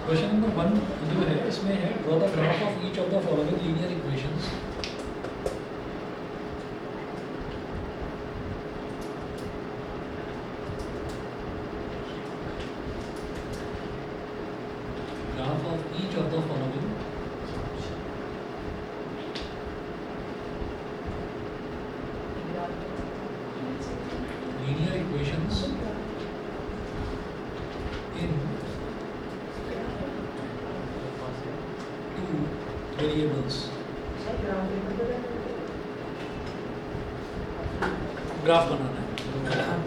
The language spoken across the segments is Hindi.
क्वेश्चन नंबर 1 जो है इसमें है draw the graph of each of the following linear equations. Graph of each of the following linear equations in two variables. Graph बनाना है,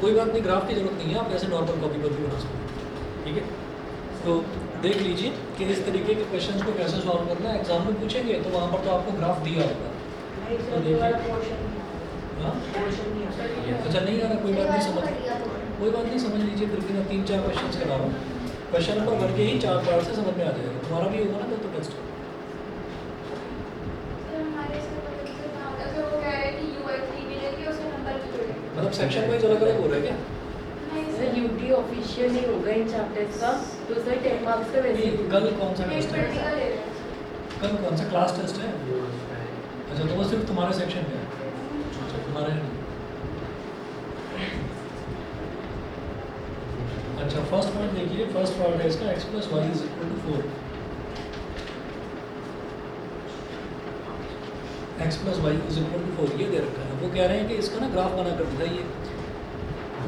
कोई बात नहीं, ग्राफ की जरूरत नहीं है, आप ऐसे नॉर्मल कॉपी पर भी बना सकते हैं, ठीक है। तो देख लीजिए कि इस तरीके के क्वेश्चंस को कैसे सॉल्व करना है। एग्जाम में पूछेंगे तो वहाँ पर तो आपको ग्राफ दिया होगा, तो देखिए। हाँ अच्छा, नहीं आ रहा, कोई बात नहीं, कोई बात नहीं, समझ लीजिए। फिर भी मैं 3-4 क्वेश्चन करा रहा हूँ। क्वेश्चन नंबर 1 के ही 4 पार्ट से समझ में आ जाएगा। तुम्हारा भी होगा ना तो टेस्ट। मतलब सेक्शन वाइज अलग अलग हो रहा है क्या? सर यूटी ऑफिशियल नहीं होगा इन चैप्टर्स का, तो सर 10 मार्क्स का वैसे ही। कल कौन सा टेस्ट है? कल कौन सा क्लास टेस्ट है? अच्छा, तो वो सिर्फ तुम्हारे सेक्शन में है। अच्छा, तुम्हारे नहीं। अच्छा, फर्स्ट पार्ट देखिए। फर्स्ट पार्ट है इसका x + y = 4। x + y = 4 ये दे रखा है। वो कह रहे हैं कि इसका ना ग्राफ बना कर दिखाइए।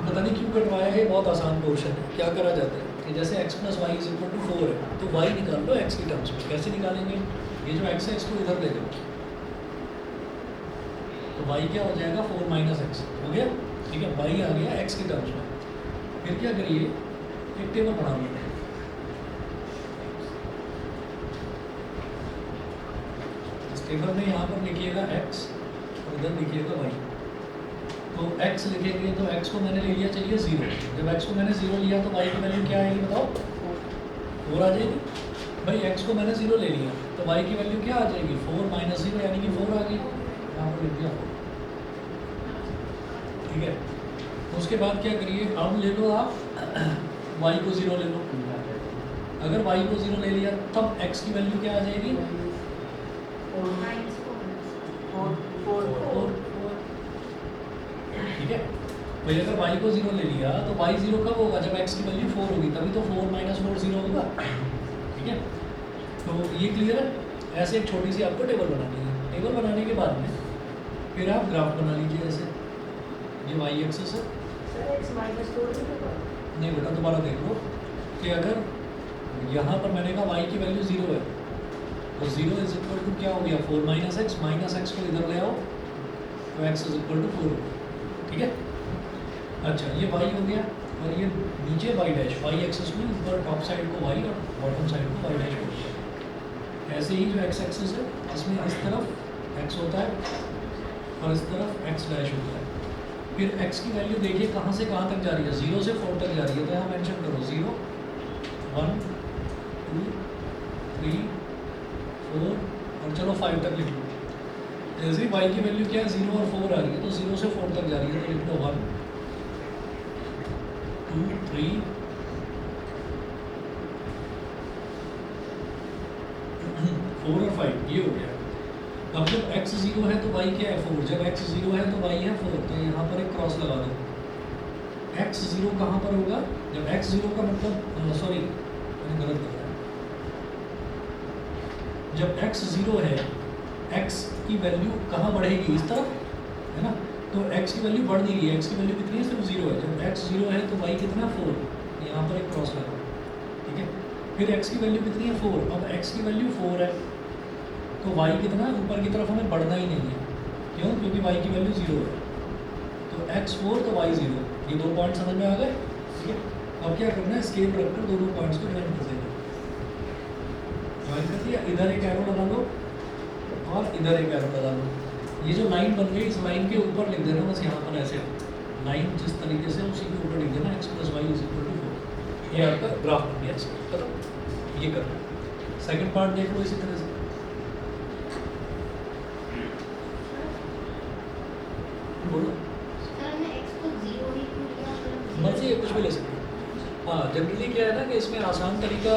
पता नहीं क्यों कटवाया है, बहुत आसान क्वेश्चन है। क्या करा जाता है कि जैसे x + y = 4 है तो y निकाल लो x की टर्म्स में। कैसे निकालेंगे? ये जो x है इसको इधर ले लो, तो y क्या हो जाएगा? 4 - x हो गया, ठीक है। y आ गया x की टर्म्स में। फिर क्या करिए, एक टेबल बना लो। इस टेबल में यहाँ पर लिखिएगा x और इधर लिखिएगा y। तो x लिखेंगे तो x को मैंने ले लिया, चलिए 0। जब x को मैंने 0 लिया तो y की वैल्यू क्या आएगी बताओ? 4 आ जाएगी। भाई x को मैंने 0 ले लिया तो y की वैल्यू क्या आ जाएगी? 4 - 0 यानी कि 4 आ गई। यहाँ पर लिख दिया 4, ठीक है। तो उसके बाद क्या करिए, अब ले लो आप y को 0 ले लो। अगर y को 0 ले लिया तब x की वैल्यू क्या आ जाएगी? 4, ठीक है। भाई अगर y को 0 ले लिया तो y 0 कब होगा? जब x की वैल्यू 4 होगी, तभी तो 4 - 4 0 होगा, ठीक है। तो ये क्लियर है। ऐसे एक छोटी सी आपको टेबल बनानी है। टेबल बनाने के बाद में फिर आप ग्राफ बना लीजिए ऐसे। ये y एक्सिस है। नहीं बेटा, दोबारा देख लो कि अगर यहाँ पर मैंने कहा y की वैल्यू 0 है तो 0 = क्या हो गया? 4 - x, -x को इधर ले आओ तो x = 4, ठीक है। अच्छा, ये y हो गया और ये नीचे y' एक्सिस में ऊपर टॉप साइड को y और बॉटम साइड को y' हो गया। ऐसे ही जो x एक्सिस है इसमें इस तरफ x होता है और इस तरफ x' होता है। फिर x की वैल्यू देखिए कहाँ से कहाँ तक जा रही है? 0 से 4 तक जा रही है। तो यहाँ मेंशन करो 0, 1, 2, 3, 4 और चलो 5 तक लिख लो। जैसे y की वैल्यू क्या है? 0 और 4 आ रही है तो 0 से 4 तक जा रही है तो लिख लो 1, 2, 3, 4 और 5, ये हो गया। अब जब x 0 है तो y क्या है? 4। जब x 0 है तो y है 4। तो यहाँ पर एक क्रॉस लगा दो। x 0 कहाँ पर होगा? जब x 0 का मतलब सॉरी मैंने गलत बताया। जब x 0 है, x की वैल्यू कहाँ बढ़ेगी? इस तरफ, है ना। तो x की वैल्यू बढ़ नहीं रही है। x की वैल्यू कितनी है? सिर्फ 0 है। जब x 0 है तो y कितना? 4। यहाँ पर एक क्रॉस लगा, ठीक है। फिर x की वैल्यू कितनी है? 4। अब x की वैल्यू 4 है तो y कितना? ऊपर की तरफ हमें बढ़ना ही नहीं है। क्यों? क्योंकि y की वैल्यू 0 है। तो x 4 तो y 0। ये 2 पॉइंट समझ में आ गए, ठीक है। अब क्या करना है? स्केल रखकर दोनों पॉइंट्स को ज्वाइन कर देना। ज्वाइन कर दिया, इधर एक एरो लगा लो और इधर एक एरो लगा लो। ये जो लाइन बन गई, इस लाइन के ऊपर लिख देना बस। यहाँ पर ऐसे लाइन जिस तरीके से उसी के ऊपर लिख देना x + y = 4। ये आपका ग्राफ बन गया। खत्म। ये करना। सेकंड पार्ट देख लो इसी तरह से। बोलो। मर्जी है, कुछ भी ले सकते हो। हाँ जनरली क्या है ना कि इसमें आसान तरीका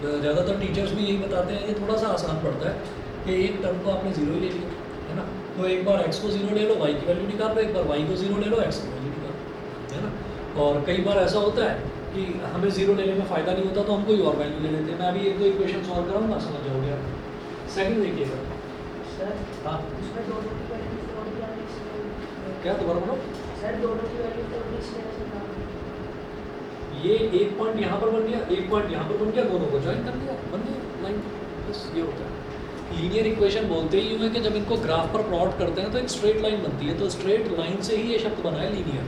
ज़्यादातर टीचर्स भी यही बताते हैं, ये थोड़ा सा आसान पड़ता है कि एक टर्म को आपने जीरो ही ले लिया है ना, तो एक बार x को जीरो ले लो, y की वैल्यू निकाल लो, एक बार y को जीरो ले लो, x की वैल्यू निकाल लो, है ना। और कई बार ऐसा होता है कि हमें जीरो लेने में फ़ायदा नहीं होता तो हम कोई और वैल्यू ले लेते हैं। मैं अभी एक दो इक्वेशन सॉल्व कराऊंगा, समझ जाओगे आप। सेकंड देखिएगा। सर हाँ उसमें दोनों की वैल्यू तो और क्या मिक्स करें? क्या दोबारा बोलो। सर दोनों की वैल्यू तो मिक्स कैसे करना? ये एक पॉइंट यहाँ पर बन गया, एक पॉइंट यहाँ पर बन गया, दोनों को ज्वाइन कर दिया, बन गया लाइन। बस ये होता है। लीनियर इक्वेशन बोलते ही हैं कि जब इनको ग्राफ पर प्लॉट करते हैं तो एक स्ट्रेट लाइन बनती है, तो स्ट्रेट लाइन से ही ये शब्द बना है लीनियर,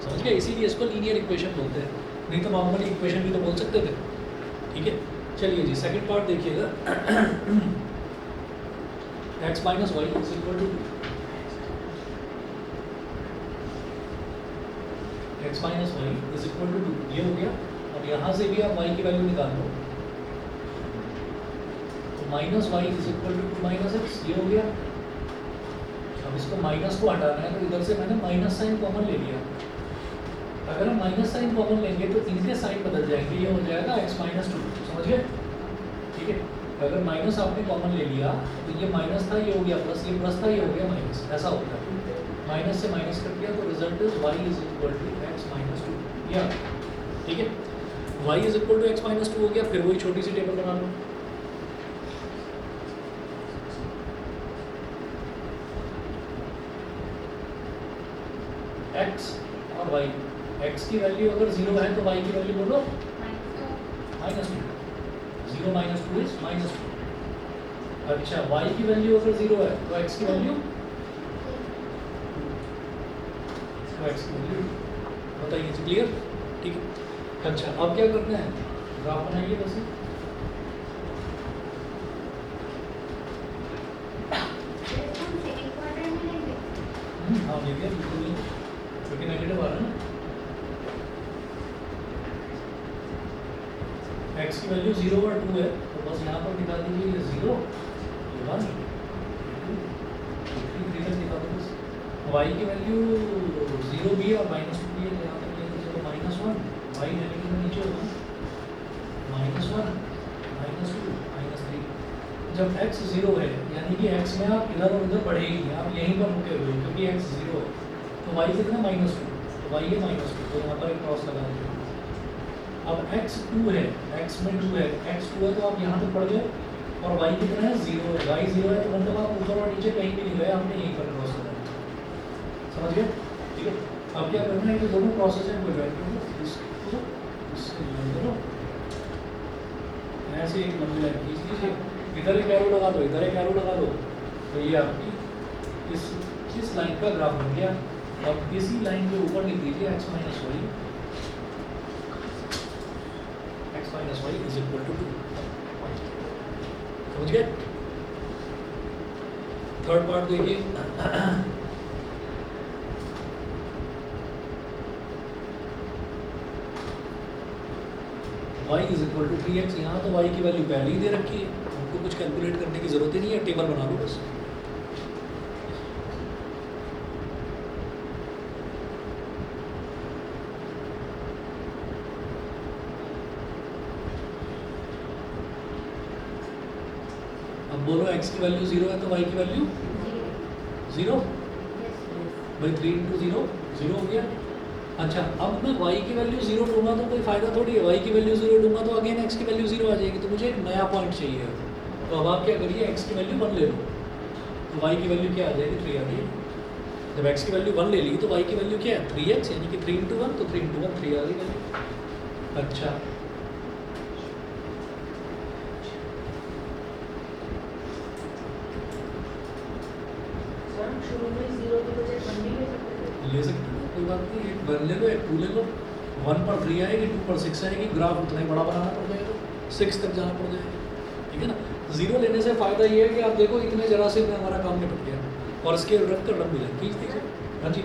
समझ गए, इसीलिए इसको लीनियर इक्वेशन बोलते हैं, नहीं तो नॉर्मली इक्वेशन भी तो बोल सकते थे। ठीक है, चलिए जी सेकंड पार्ट देखिएगा। x minus y is equal to x minus y is equal to 2, ये हो गया। अब यहाँ से भी आप y की वैल्यू निकाल लो, तो minus y is equal to 2 minus x, ये हो गया। अब इसको माइनस को हटाना है तो इधर से मैंने माइनस साइन कॉमन ले लिया। अगर हम माइनस साइन कॉमन लेंगे तो इनके साइन बदल जाएंगे, ये हो जाएगा x माइनस 2, समझ गए। ठीक है, अगर माइनस आपने कॉमन ले लिया तो ये माइनस था, ये हो गया प्लस, ये प्लस था, ये हो गया माइनस, ऐसा होता है। माइनस से माइनस कर दिया तो result is y is equal to x minus 2, या ठीक है, y is equal to x minus 2 हो गया। फिर वही छोटी सी टेबल बना लो, x और y, x की वैल्यू अगर 0 है तो y की वैल्यू बोलो माइनस 2, 0 माइनस 2 इज माइनस 2। अच्छा, y की वैल्यू अगर 0 है तो x की वैल्यू, तो x की वैल्यू बताइए, क्लियर। ठीक है, अच्छा अब क्या करना है, ग्राफ बनाइए वैसे। हाँ देखिए बिल्कुल, क्योंकि नेगेटिव आ रहा है ना, x की वैल्यू 0 और 2 है तो बस यहाँ पर दिखा दीजिए ये 0, ये 1, 3 तक दिखा दो बस। y की वैल्यू 0 भी है और माइनस 2 भी है, तो यहाँ पर लेकर चलो माइनस 1, y नेगेटिव में नीचे होगा, माइनस 1 माइनस 2 माइनस 3। जब x 0 है यानी कि x में आप इधर और उधर बढ़े ही नहीं, आप यहीं पर रुके हुए क्योंकि x 0 है, तो y कितना माइनस 2, तो y है माइनस 2, तो यहाँ पर एक क्रॉस लगा दीजिए। अब x 2 है, x में 2 है, x 2 है तो आप यहाँ तक बढ़ गए, और y कितना है 0 है, y 0 है तो मतलब आप ऊपर और नीचे कहीं भी नहीं गए, आपने यहीं पर क्रॉस लगा दिया, समझ गए। ठीक है, अब क्या करना है कि दोनों प्रोसेस हैं, कोई वैल्यू इसको इससे जोड़ दो, ऐसे एक लंबी लाइन खींच लीजिए, इधर एक एरो लगा दो, इधर एक एरो लगा दो, तो ये आपकी इस लाइन का ग्राफ बन गया। अब इसी लाइन के ऊपर लिख दीजिए x minus y is equal to 2, समझ गए। थर्ड पार्ट देखिए, y is equal to 3x, यहाँ तो y की वैल्यू पहले ही दे रखी है, हमको कुछ कैलकुलेट करने की जरूरत ही नहीं है, टेबल बना लो बस। अब बोलो x की वैल्यू 0 है तो y की वैल्यू 0, भाई 3 इंटू 0 0 हो गया। अच्छा, अब मैं y की वैल्यू 0 लूँगा तो कोई फ़ायदा थोड़ी है, y की वैल्यू 0 लूँगा तो अगेन x की वैल्यू 0 आ जाएगी, तो मुझे एक नया पॉइंट चाहिए। तो अब आप क्या करिए, x की वैल्यू 1 ले लो, तो y की वैल्यू क्या आ जाएगी 3 आ जाएगी। जब x की वैल्यू 1 ले ली तो y की वैल्यू क्या है 3x, यानी कि 3 इंटू 1, तो 3 इंटू 1 3 आ गई वैल्यू। अच्छा, सर शुरू में 0 की बजाय 1 भी ले सकते थे। ले सकते हो, कोई बात नहीं, एक 1 ले लो, एक 2 ले लो, 1 पर 3 आएगी, 2 पर 6 आएगी, ग्राफ उतना ही बड़ा बनाना पड़ जाएगा, 6 तक जाना पड़ जाएगा, ठीक है ना। 0 लेने से फ़ायदा ये है कि आप देखो इतने जरा से में हमारा काम निपट गया, और इसके रख कर रंग मिला, खींच दीजिए। हाँ जी,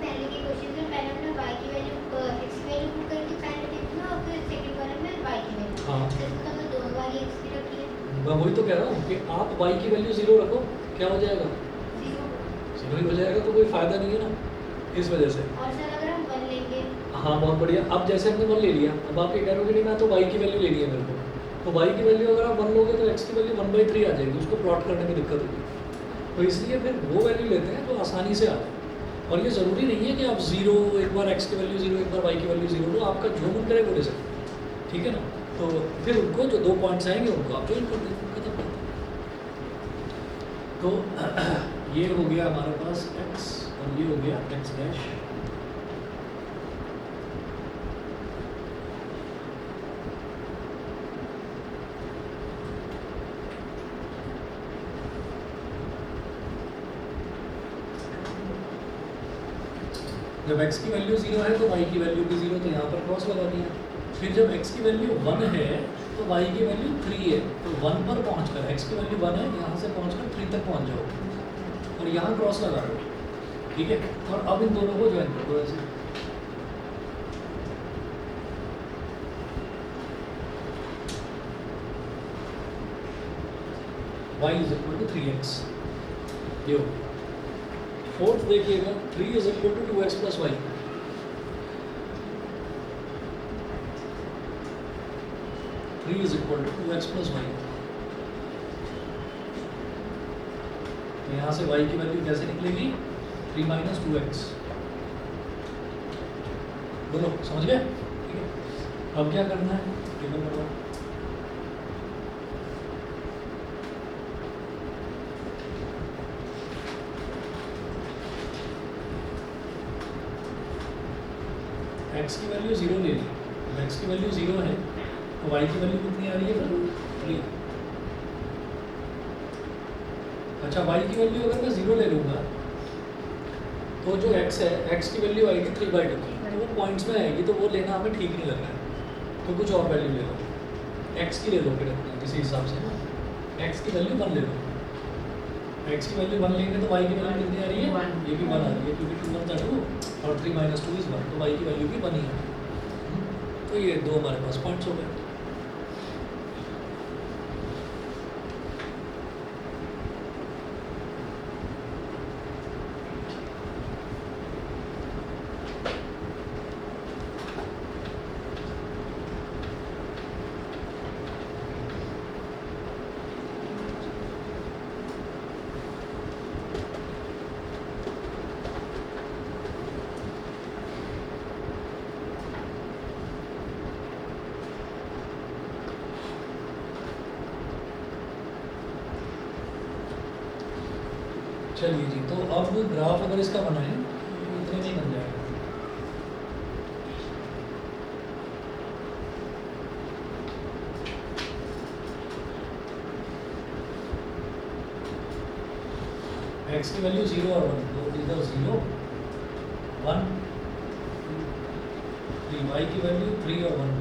पहले के क्वेश्चन में पहले अपने y की वैल्यू x की वैल्यू पुट करके पहले देखना, और फिर सेकंड वाले में y की वैल्यू। हाँ। तो इसका मतलब दोनों वाली x की रखी है। मैं वही तो कह रहा हूँ कि आप y की वैल्यू 0 रखो, क्या हो जाएगा 0। 0 ही हो जाएगा, तो कोई फ़ायदा नहीं है ना, इस वजह से। और सर अगर हम 1 लेंगे हाँ बहुत बढ़िया। अब जैसे हमने 1 ले लिया, अब आप ये कह रहे हो कि नहीं मैं तो y की वैल्यू लेनी है मेरे को, तो y की वैल्यू अगर आप 1 लोगे तो x की वैल्यू 1/3 आ जाएगी, उसको प्लॉट करने में दिक्कत होगी। तो इसलिए फिर वो वैल्यू लेते हैं जो आसानी से आ जाए। और ये ज़रूरी नहीं है कि आप 0 एक बार x की वैल्यू 0 एक बार y की वैल्यू 0 लो, आपका जो मन करे वो ले सकते हैं, ठीक है ना। तो फिर उनको जो 2 पॉइंट्स आएंगे उनको आप ज्वाइन कर देंगे, खत्म कर देंगे। तो ये हो गया हमारे पास x और ये हो गया x डैश। जब x की वैल्यू 0 है तो y की वैल्यू भी 0, तो यहाँ पर क्रॉस लगा दिया। फिर जब x की वैल्यू 1 है तो y की वैल्यू 3 है, तो 1 पर पहुँचकर x की वैल्यू 1 है, यहाँ से पहुँचकर 3 तक पहुँच जाओ और यहाँ क्रॉस लगा दो, ठीक है। और अब इन दोनों को ज्वाइन कर दो ऐसे। y is equal to 3x, ये हो। फोर्थ देखिएगा 3 is equal to 2x plus y. Three is equal to 2x plus y. तो यहाँ से y की वैल्यू कैसे निकलेगी? 3 माइनस 2x। बोलो समझ गए? ठीक है। अब क्या करना है? टेबल बनाओ। x की वैल्यू 0 ले ली, जब x की वैल्यू 0 है तो y की वैल्यू कितनी आ रही है? 3। अच्छा y की वैल्यू अगर मैं 0 ले लूँगा तो जो x है, x की वैल्यू आएगी 3/2 की, तो वो पॉइंट्स में आएगी, तो वो लेना हमें ठीक नहीं लग रहा है, तो कुछ और वैल्यू ले लो। x की ले लो फिर इसी हिसाब से ना, x की वैल्यू 1 ले लो। x की वैल्यू 1 लेंगे तो y की वैल्यू कितनी आ रही है? 1। ये भी 1 आ रही है, क्योंकि 2 1 2 और 3 माइनस 2 इज 1, तो y की वैल्यू भी 1 ही है। तो ये 2 हमारे पास पॉइंट्स हो गए। चलिए जी, तो अब ग्राफ अगर इसका बनाएं तो इतने में ही बन जाएगा। x की वैल्यू 0 और 1, तो इधर 0 1 3, y की वैल्यू 3 और 1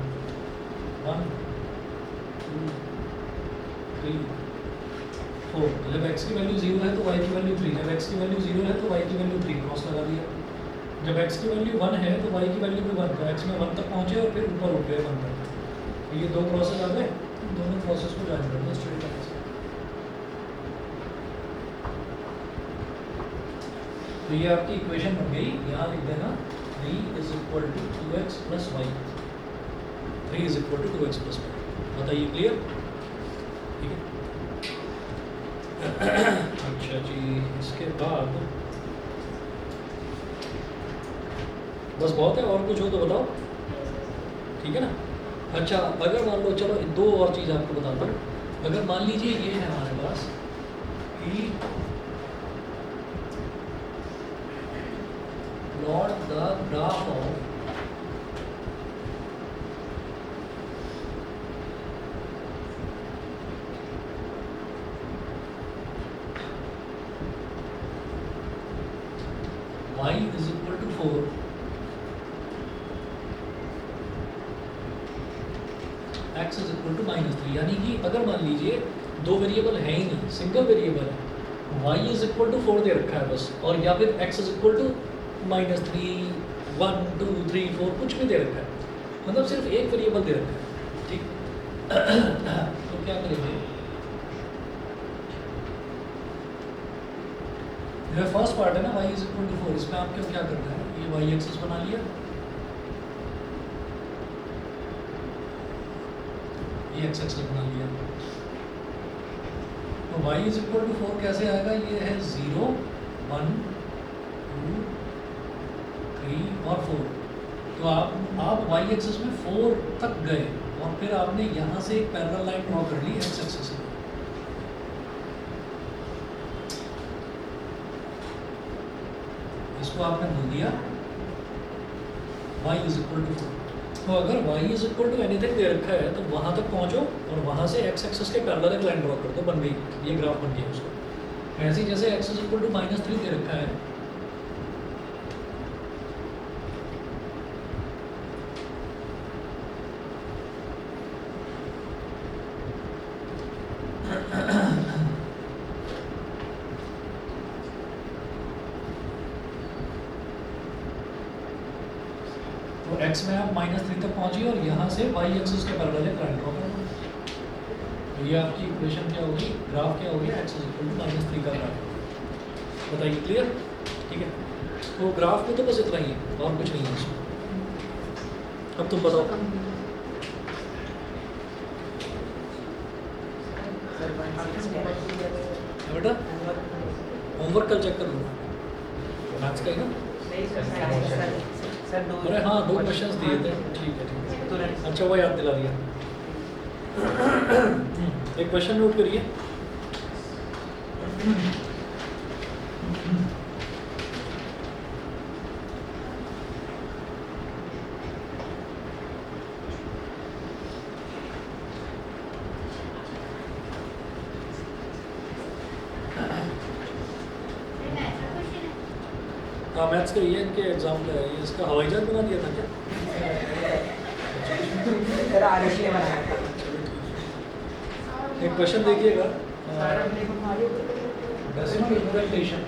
1 2 3 4। जब x की वैल्यू 0 है तो y की वैल्यू 3, जब x की वैल्यू 0 है तो y की वैल्यू 3, क्रॉस लगा दिया। जब x की वैल्यू 1 है तो y की वैल्यू भी 1, तो x में 1 तक पहुँचे और फिर ऊपर उठ गए 1 तक। तो ये 2 क्रॉसेस आ गए, दोनों प्रोसेस को ज्वाइन कर दो स्ट्रेट लाइन से। तो ये आपकी इक्वेशन बन गई, यहाँ लिख देना 3 is equal to 2x plus y. 3 is equal to 2x plus y. बताइए क्लियर? ठीक है। अच्छा जी, इसके बाद बस बहुत है, और कुछ हो तो बताओ, ठीक है ना। अच्छा, अगर मान लो, चलो 2 और चीज़ आपको बताता हूँ। अगर मान लीजिए ये है हमारे पास कि plot the graph of y is equal to 4, x is equal to -3। यानी कि अगर मान लीजिए 2 वेरिएबल है ही नहीं, सिंगल वेरिएबल है, y is equal to 4 दे रखा है बस, और या फिर x is equal to -3 1 2 3 4 कुछ भी दे रखा है, मतलब सिर्फ एक वेरिएबल दे रखा है, ठीक। तो क्या करेंगे, यह फर्स्ट पार्ट है ना, y इज इक्वल टू 4, इसमें आपको क्या करना है, ये y एक्सिस बना लिया, ये एक्स एक्सेस बना लिया। तो y इज इक्वल टू 4 कैसे आएगा? ये है 0 1 2 3 और 4। तो आप y एक्सेस में 4 तक गए और फिर आपने यहाँ से एक पैरेलल लाइन ड्रॉ कर ली x एक्सेस से। इसको आपने बोल दिया y इज इक्वल टू 4। तो अगर y is equal to anything दे रखा है तो वहाँ तक पहुँचो और वहाँ से x एक्सेस के पैरेलल एक लाइन ड्रॉ कर दो, बन गई, ये ग्राफ बन गया उसका। ऐसे ही जैसे x इज इक्वल टू -3 दे रखा है, तो x में आप -3 तक पहुंचिए और यहाँ से y एक्सिस के पैरेलल एक लाइन ड्रॉ कर दो। तो ये आपकी इक्वेशन क्या होगी, ग्राफ क्या होगी, x इज इक्वल टू -3 का ग्राफ। बताइए, क्लियर? ठीक है, तो ग्राफ में तो बस इतना ही है और कुछ नहीं है इसमें। अब तुम बताओ। बेटा होमवर्क कल चेक कर लो, मैथ्स का ही ना। अरे हाँ, 2 क्वेश्चंस दिए थे। ठीक है, अच्छा वो याद दिला दिया। एक क्वेश्चन नोट करिए। हाँ, मैथ्स का ये इनके एग्जाम का है, ये इसका हवाई जहाज बना दिया था क्या? एक क्वेश्चन देखिएगा, decimal representation.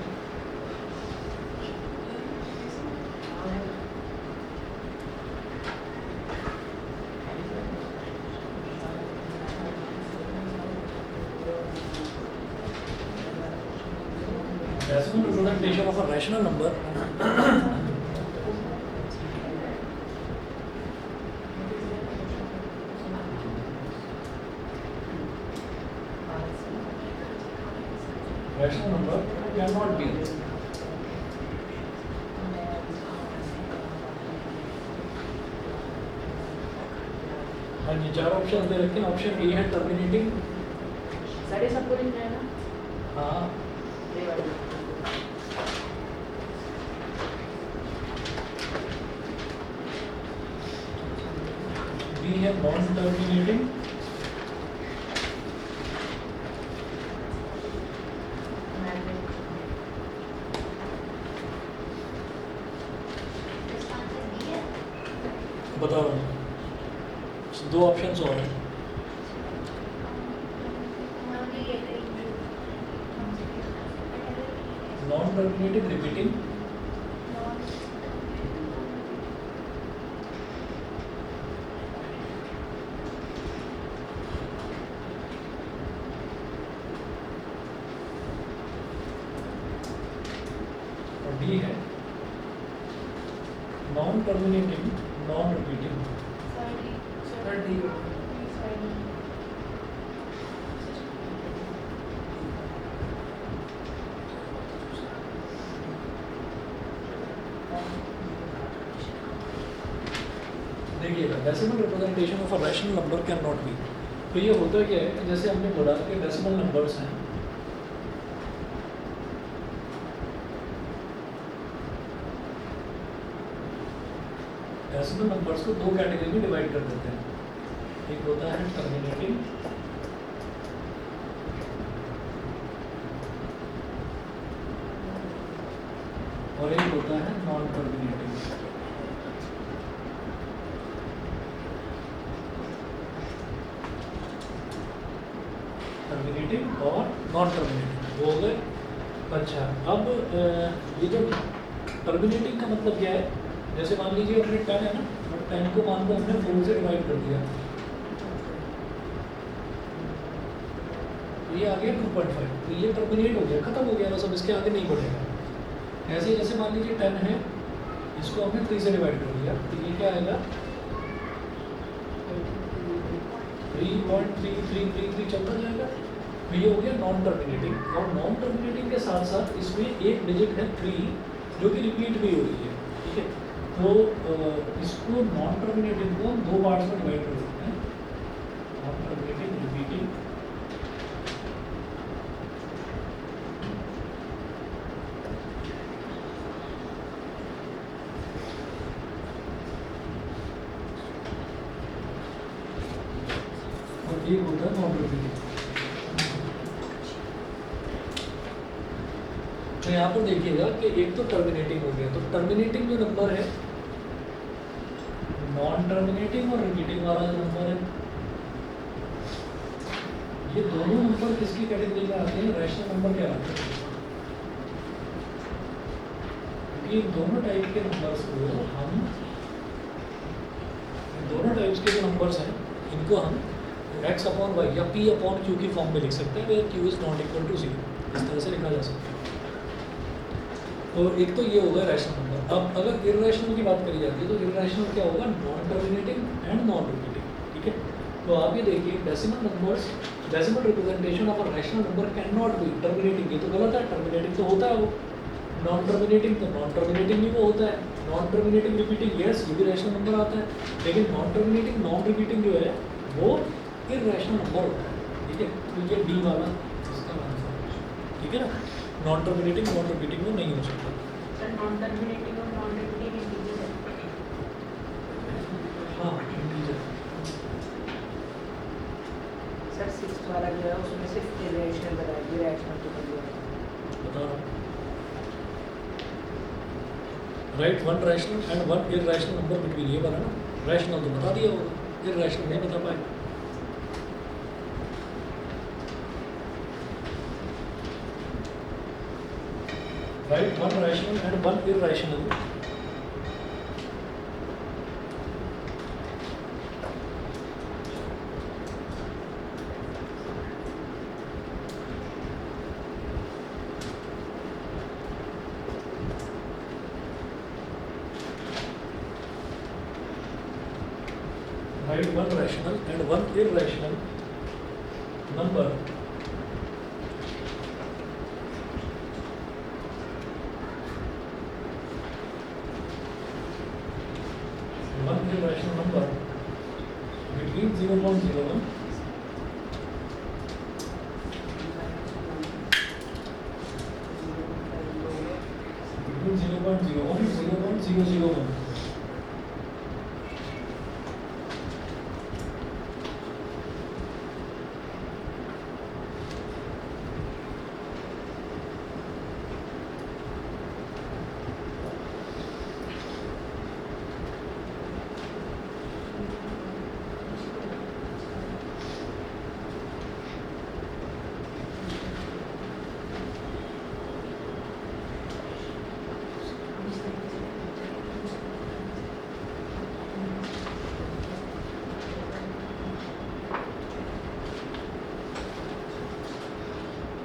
Decimal representation of a rational number cannot be हाँ जी, 4 ऑप्शन दे रखे हैं। ऑप्शन ए है टर्मिनेटिंग। सारे सबको लिखना है ना? हाँ, ये वाला। बी है नॉन टर्मिनेटिंग। बता रहा हूँ, 2 ऑप्शंस और हैं। नॉन टर्मिनेटिंग रिपीटिंग, और डी है नॉन टर्मिनेटिंग नॉन रिपीटिंग। देखिएगा, decimal representation of a rational number can not be. तो ये होता क्या है, जैसे हमने बोला कि डेसिमल नंबर्स हैं, डेसिमल नंबर्स को 2 कैटेगरी में डिवाइड कर देते हैं। एक होता है टर्मिनेटिंग और एक होता है नॉन टर्मिनेटिंग। टर्मिनेटिंग और नॉन टर्मिनेटिंग वो हो गए। अच्छा, अब ये जो टर्मिनेटिंग का मतलब क्या है, जैसे मान लीजिए अपने 10 है ना, और 10 को मान लो हमने 4 से डिवाइड कर दिया, तो ये आ गया 2.5। तो ये टर्मिनेट हो गया, खत्म हो गया, बस अब इसके आगे नहीं बढ़ेगा। ऐसे जैसे मान लीजिए 10 है, इसको हमने 3 से डिवाइड कर दिया, तो ये क्या आएगा 3.3333 चलता जाएगा। तो ये हो गया नॉन टर्मिनेटिंग। और नॉन टर्मिनेटिंग के साथ साथ इसमें एक डिजिट है 3 जो कि रिपीट भी हो रही है, ठीक है। तो इसको नॉन टर्मिनेटिंग को हम दो पार्ट्स में डिवाइड कर सकते हैं, नॉन टर्मिनेटिंग रिपीटिंग। और एक होता है नॉन रिपीटिंग। तो यहाँ पर देखिएगा कि एक तो टर्मिनेटिंग हो गया, तो टर्मिनेटिंग जो नंबर है, नॉन टर्मिनेटिंग और रिपीटिंग वाला जो नंबर है, ये दोनों नंबर किसकी कैटेगरी में आते हैं? रैशनल नंबर क्या आते हैं? क्योंकि इन दोनों टाइप के नंबर्स को हम, इन दोनों टाइप्स के जो नंबर्स हैं इनको हम x अपॉन वाई या p अपॉन q की फॉर्म में लिख सकते हैं, where q is not equal to 0, इस तरह से लिखा जा सकता है। तो एक तो ये होगा रैशनल नंबर। अब अगर इर्रेशनल की बात करी जाती है तो इर्रेशनल क्या होगा? Non terminating and non repeating, ठीक है। तो आप ये देखिए decimal numbers, decimal representation of a rational number can not be terminating, ये तो गलत है। टर्मिनेटिंग तो होता है वो, नॉन टर्मिनेटिंग तो नॉन टर्मिनेटिंग भी वो होता है। नॉन टर्मिनेटिंग रिपीटिंग यस, ये भी रैशनल नंबर आता है, लेकिन नॉन टर्मिनेटिंग नॉन रिपीटिंग जो है वो इर्रेशनल नंबर होता है, ठीक है। तो ये डी वाला इसका आंसर है, ठीक है ना। नॉन टर्मिनेटिंग नॉन रिपीटिंग में नहीं हो सकता। सर नॉन टर्मिनेटिंग और नॉन रिपीटिंग इंटीजर है। हाँ इंटीजर। सर 6 वाला जो है उसमें सिर्फ इरेशनल बताइए, रैशनल तो कर दिया। बता रहा हूँ, right, one rational and one irrational number between, ये वाला ना। रैशनल तो बता दिया होगा, इर्रेशनल नहीं बता पाए। Right, one rational and one irrational. Write one rational and one irrational number between 0.01 between 0.0 or 0.001.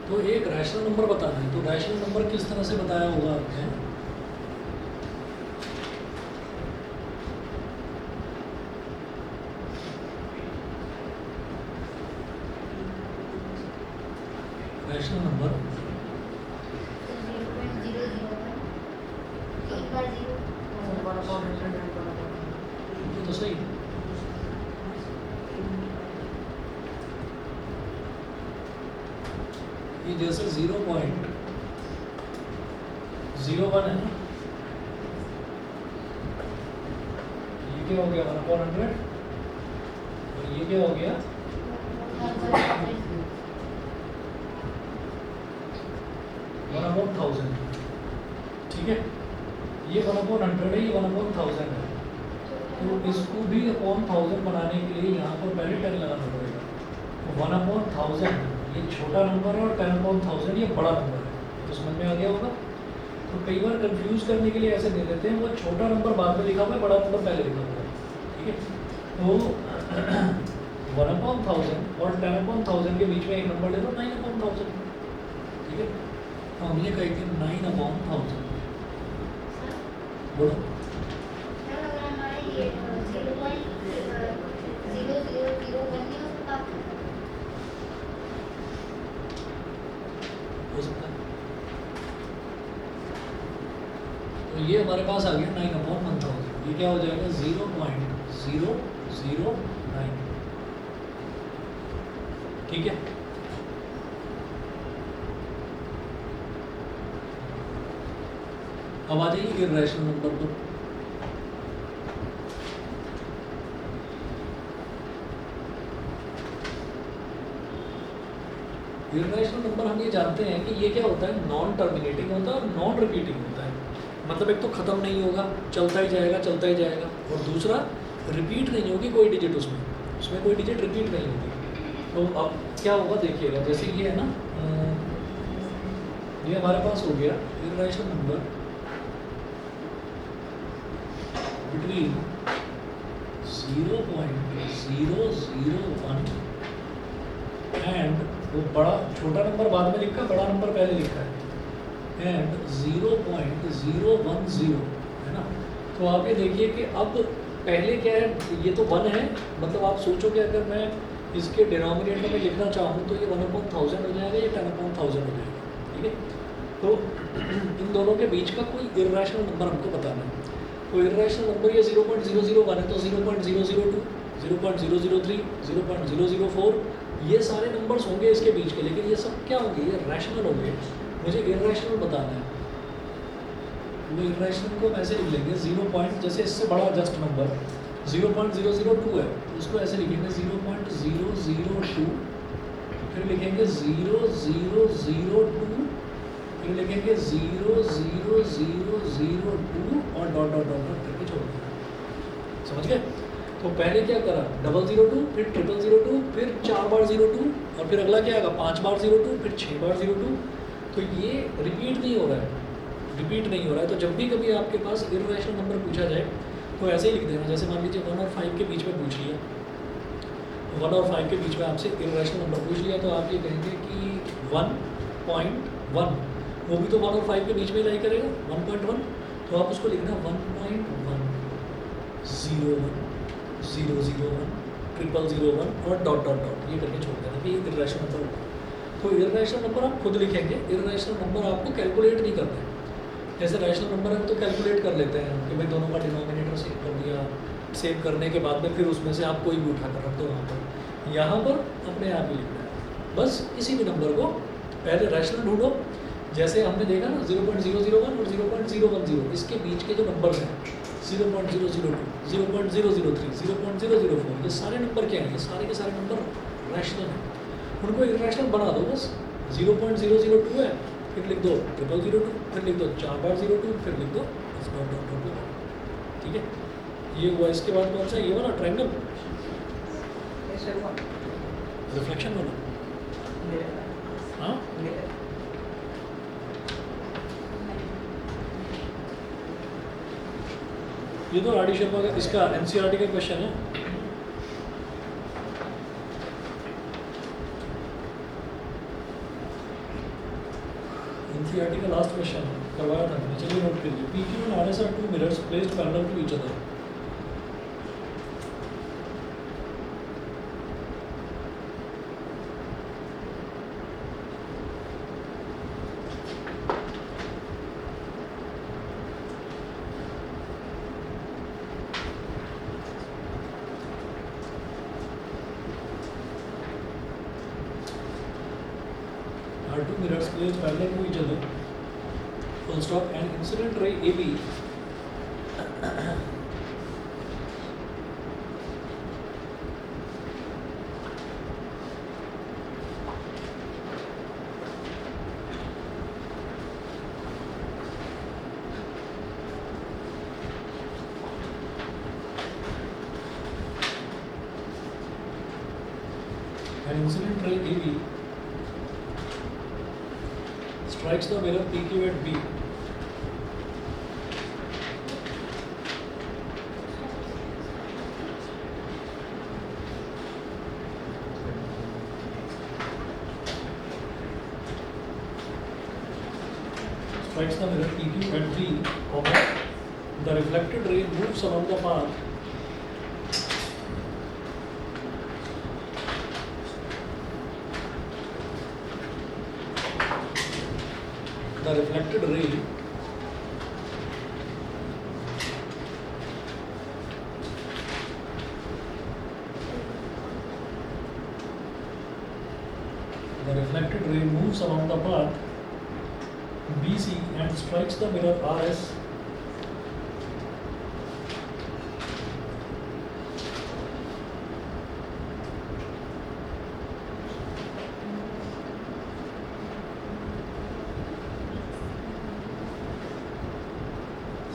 तो एक रैशनल नंबर बताना है, तो रैशनल नंबर किस तरह से बताया होगा आपने? रैशनल नंबर 0.001 एक बार 0 तो सही। ये जैसे 0.01 है ना, ये क्या हो गया 1/100 और ये क्या हो गया 1/1000, ठीक है। ये 1/100 है, ये 1/1000 है, तो इसको भी अपॉन 1000 बनाने के लिए यहाँ पर पहले 10 लगाना पड़ेगा। तो 1/1000 ये छोटा नंबर है और 10/1000 ये बड़ा नंबर है, तो समझ में आ गया होगा। तो कई बार कंफ्यूज करने के लिए ऐसे दे देते हैं, वो छोटा नंबर बाद में लिखा हुआ है, बड़ा नंबर पहले लिखा हुआ है, ठीक है। तो 1/1000 और 10/1000 के बीच में एक नंबर ले दो 9/1000, ठीक है। तो हम ये कहेंगे 9/1000, बोलो। अगर हमारा ये 0.0001 नहीं हो ये हमारे पास आ गया 9/1000। ये क्या हो जाएगा 0.009। ठीक है, अब आ जाइए इर्रेशनल नंबर पर। इर्रेशनल नंबर हम ये जानते हैं कि ये क्या होता है, नॉन टर्मिनेटिंग होता है और नॉन रिपीटिंग होता है। मतलब एक तो ख़त्म नहीं होगा, चलता ही जाएगा चलता ही जाएगा, और दूसरा रिपीट नहीं होगी कोई डिजिट, उसमें कोई डिजिट रिपीट नहीं होगी। तो अब क्या होगा देखिएगा, जैसे ये है ना, ये हमारे पास हो गया इर्रेशनल नंबर बिटवीन 0.001 एंड वो बड़ा छोटा नंबर बाद में लिखा, बड़ा नंबर पहले लिखा है, एंड 0.010 है ना। तो आप ये देखिए कि अब पहले क्या है, ये तो 1 है, मतलब आप सोचो कि अगर मैं इसके डिनोमिनेटर में लिखना चाहूँ तो ये 1/1000 हो जाएगा, ये 10/1000 हो जाएगा। ठीक है, तो इन दोनों के बीच का कोई इर्रेशनल नंबर हमको बताना है। तो इर्रेशनल नंबर ये 0.001 है, तो 0.002, 0.003, 0.004 ये सारे नंबर्स होंगे इसके बीच के, लेकिन ये सब क्या होंगे, ये रैशनल होंगे। मुझे इर्रेशनल बताना है, वो इर्रेशनल को हम ऐसे लिख लेंगे 0. जैसे इससे बड़ा जस्ट नंबर 0.002 है, उसको ऐसे लिखेंगे 0.002, फिर लिखेंगे 0002, फिर लिखेंगे 00002 और डॉट डॉट डॉट डॉट करके छोड़ देंगे। समझ गए? तो पहले क्या करा, 002, फिर 0002, फिर 4 बार 02, और फिर अगला क्या आएगा 5 बार 02, फिर 6 बार 02। तो ये रिपीट नहीं हो रहा है, तो जब भी कभी आपके पास इर्रेशनल नंबर पूछा जाए तो ऐसे ही लिख देना। जैसे मान लीजिए 1 और 5 के बीच में पूछ लिया, 1 और 5 के बीच में आपसे इर्रेशनल नंबर पूछ लिया, तो आप ये कहेंगे कि 1.1, वो भी तो 1 और 5 के बीच में ही लाई करेगा 1.1, तो आप उसको लिखना 1.1, 0.1, 0.001, 0.001 और डॉट डॉट डॉट ये करके छोड़ देना कि इर्रेशनल नंबर होगा। तो इर्रेशनल नंबर आप खुद लिखेंगे, इर्रेशनल नंबर आपको कैलकुलेट नहीं करते। जैसे रैशनल नंबर हम तो कैलकुलेट कर लेते हैं कि भाई दोनों का डिनोमिनेटर सेव कर दिया, सेव करने के बाद में फिर उसमें से आप कोई भी उठा कर रख दो वहाँ पर। यहाँ पर अपने आप ही लिखना है, बस किसी भी नंबर को पहले रैशनल ढूंढो। जैसे हमने देखा ना 0.001 और 0.010, इसके बीच के जो नंबर्स हैं 0.002, 0.003, 0.004, ये सारे नंबर क्या हैं, ये सारे के सारे नंबर रैशनल हैं। उनको इर्रेशनल बना दो बस। 0.002 है, फिर लिख दो 0.002, फिर लिख दो 4 बार 02, फिर लिख दो डॉट डॉट डॉट। ठीक है, ये हुआ। इसके बाद कौन सा, ये वाला ट्रायंगल, रिफ्लेक्शन वाला। हाँ, ये तो आर डी शर्मा का, इसका एनसीईआरटी का क्वेश्चन है। एनसीईआरटी का लास्ट क्वेश्चन करवाया था मैंने, चलिए नोट कीजिए। PQ and RS are two mirrors placed parallel to each other. Are two mirrors placed parallel to each other, full stop, and incident ray AB and incident ray AB strikes the mirror PQ at B. Strikes the mirror PQ at B, the reflected ray moves along the path the reflected ray the reflected ray moves along the path BC and strikes the mirror RS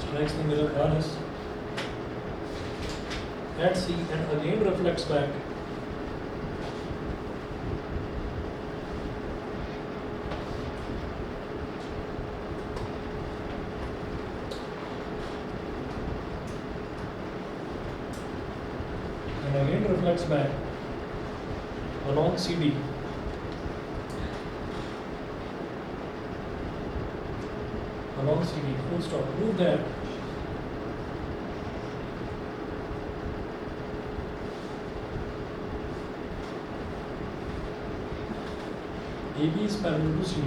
strikes the mirror RS at C and again reflects back and again reflects back along CD. Along CD, full stop. Prove that AB is parallel to CD.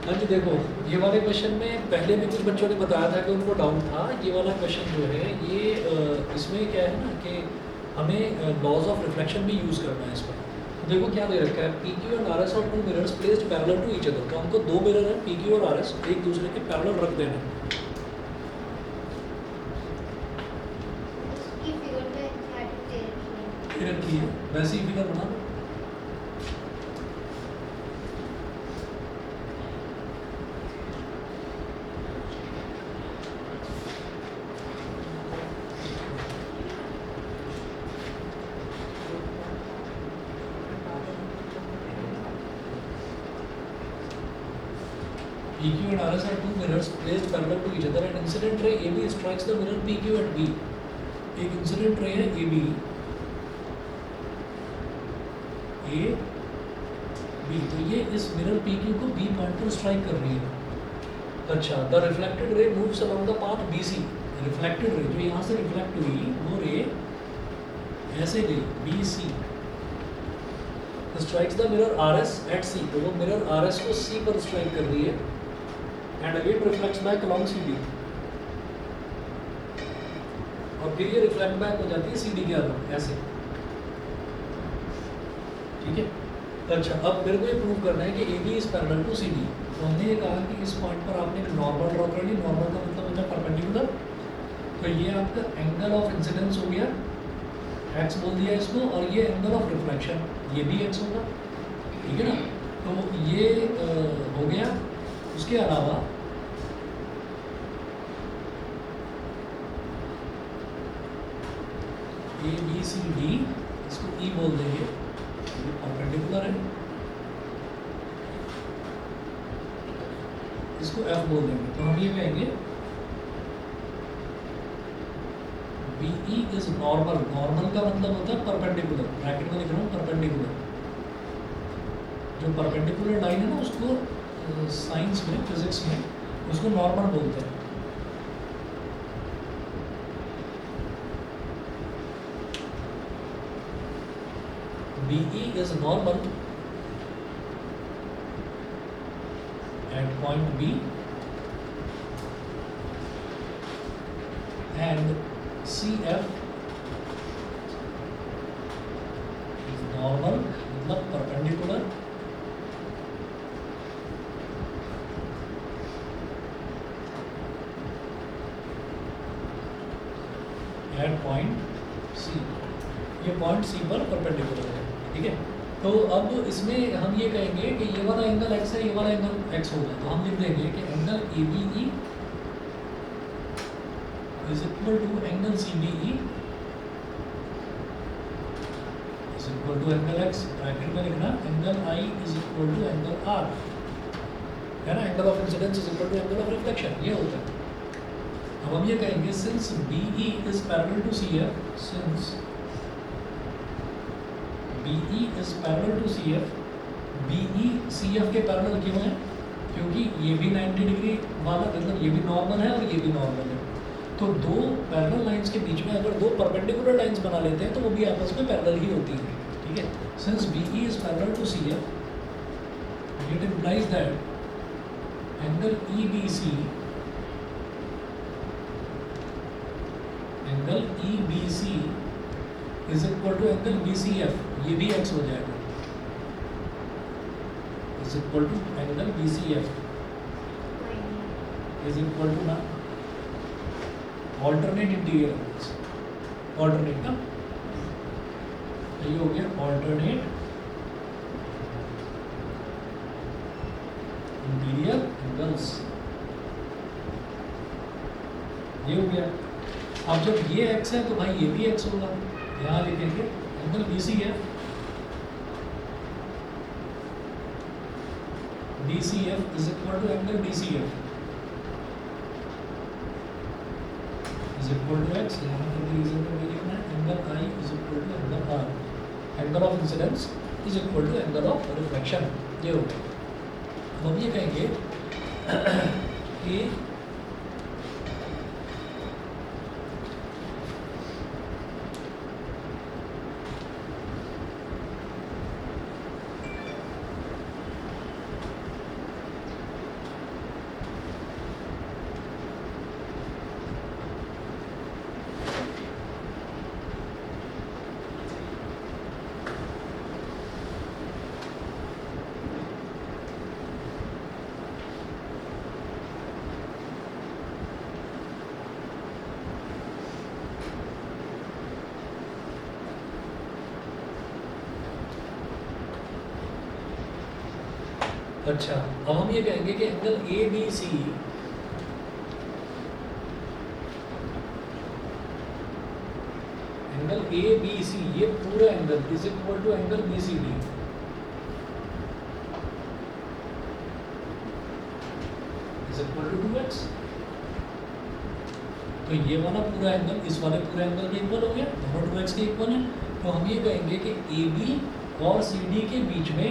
हाँ जी देखो, ये वाले क्वेश्चन में पहले भी कुछ बच्चों ने बताया था कि उनको डाउट था। ये वाला क्वेश्चन जो है ये इसमें क्या है ना कि हमें लॉज ऑफ रिफ्लेक्शन भी यूज़ करना है इसमें। तो देखो क्या दे रखा है, P Q and R S और two mirrors placed parallel to each other. तो हमको दो मिरर है पी क्यू और आर एस एक दूसरे के पैरेलल रख देना है। उसकी फिगर पे चार्ट दे रखी है। फिर रखी है वैसे ही फिगर बना दो। PQ and RS are two mirrors placed parallel to each other and incident ray AB strikes the mirror PQ at B. एक incident ray है AB, A, B, तो ये इस mirror PQ को B पॉइंट पर स्ट्राइक कर रही है। अच्छा, the reflected ray moves along the path BC. reflected ray जो यहाँ से रिफ्लेक्ट हुई वो रे ऐसे गई BC strikes the mirror RS at C. तो वो mirror RS को C पर स्ट्राइक कर रही है and again reflects back along CD. और फिर ये रिफ्लेक्ट बैक हो जाती है CD के अलग ऐसे, ठीक है। अच्छा, अब मेरे को ये प्रूव करना है कि AB is parallel to CD। तो हमने ये कहा कि इस पॉइंट पर आपने एक नॉर्मल ड्रॉ कर ली। नॉर्मल का मतलब होता है परपेंडिकुलर। तो ये आपका एंगल ऑफ इंसिडेंस हो गया, x बोल दिया इसको, और ये एंगल ऑफ रिफ्लेक्शन ये भी x होगा, ठीक है ना। तो ये हो गया। उसके अलावा ABCD इसको E बोल देंगे, परपेंडिकुलर है, इसको F बोल देंगे। तो हम ये कहेंगे BE इज नॉर्मल। नॉर्मल का मतलब होता है परपेंडिकुलर, ब्रैकेट में लिख रहा हूँ परपेंडिकुलर। जो परपेंडिकुलर लाइन है ना उसको साइंस में, फिजिक्स में उसको नॉर्मल बोलते हैं। BE is normal at point B and CF is normal मतलब perpendicular at point C। ये पॉइंट C पर परपेंडिकुलर है, ठीक है। तो अब इसमें हम ये कहेंगे कि ये वाला एंगल x है, ये वाला एंगल x होगा। तो हम लिख देंगे कि angle ABE is equal to angle CBE is equal to angle x, bracket में लिखना angle I is equal to angle R, है ना। Angle of incidence is equal to angle of reflection, ये होता है। अब हम ये कहेंगे since BE is parallel to CF, since BE is parallel to CF B E C F के पैरेलल क्यों है? क्योंकि ये भी 90 डिग्री वाला, मतलब ये भी नॉर्मल है और ये भी नॉर्मल है। तो दो पैरेलल लाइंस के बीच में अगर दो परपेंडिकुलर लाइंस बना लेते हैं तो वो भी आपस में पैरेलल ही होती है, ठीक है। Since B E is parallel to C F, it implies that angle E B C, angle E B C is equal to angle B C F, ये भी एक्स हो जाएगा, is equal to angle B C F is equal to ना ऑल्टरनेट इंटीरियर एंगल्स, ऑल्टरनेट ना, ये हो गया ऑल्टरनेट इंटीरियर एंगल्स, ये हो गया। अब जब ये x है तो भाई ये भी x होगा, यहाँ लिखेंगे angle B C F, B C F is equal to angle B C F is equal to x, यहाँ पर भी रीजन में लिखना है angle I is equal to angle R, angle of incidence is equal to angle of reflection, ये हो गया। अब हम ये कहेंगे कि अच्छा, अब हम ये कहेंगे कि angle A B C, angle A B C, ये पूरा angle is equal to angle B C D, is equal to 2x। तो ये वाला पूरा एंगल इस वाले पूरे एंगल के इक्वल हो गया, दोनों 2x के इक्वल है। तो हम ये कहेंगे कि ए बी और सी डी के बीच में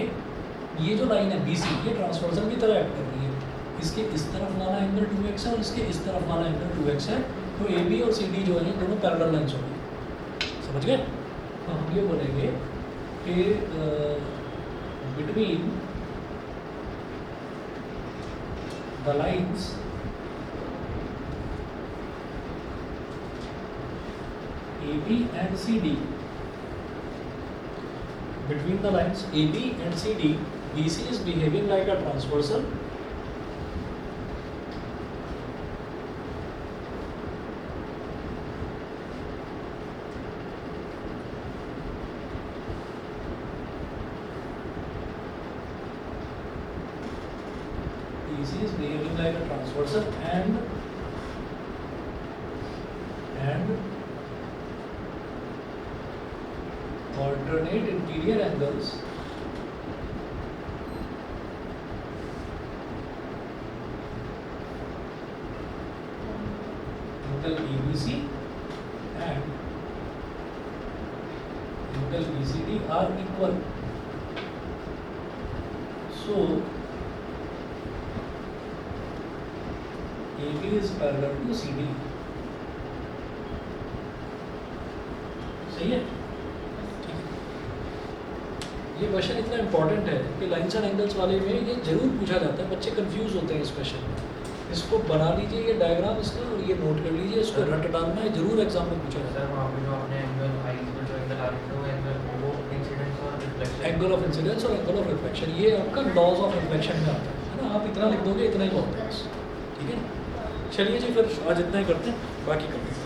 ये जो लाइन है बी सी, ये ट्रांसवर्सल की तरह एक्ट कर रही है, इसके इस तरफ वाला एंगल 2x है और इसके इस तरफ वाला एंगल 2x है। तो ए बी और सी डी जो है दोनों पैरेलल लाइंस होंगी, समझ गए। तो हम ये बोलेंगे कि between the lines A B and C D, between the lines AB and CD, BC is behaving like a transversal BC is behaving like a transversal and alternate interior angles angle ABC and angle BCD are equal. So AB is parallel to CD. सही है। ये क्वेश्चन इतना इंपॉर्टेंट है कि लाइन्स एंड एंगल्स वाले में ये जरूर पूछा जाता है, बच्चे कंफ्यूज होते हैं इस क्वेश्चन में। इसको बना लीजिए, ये डायग्राम इसका, और ये नोट कर लीजिए, इसको रट डालना है, जरूर एग्जाम में पूछा जाता है। वहाँ पे जो आपने angle I equal to angle R वो एंगल वो इंसिडेंस और रिफ्लेक्शन, एंगल ऑफ इंसिडेंस और एंगल ऑफ रिफ्लेक्शन, ये आपका लॉज ऑफ रिफ्लेक्शन में आता है ना। आप इतना लिख दोगे, इतना ही बहुत है, ठीक है। चलिए जी, फिर आज इतना ही करते हैं, बाकी करते हैं।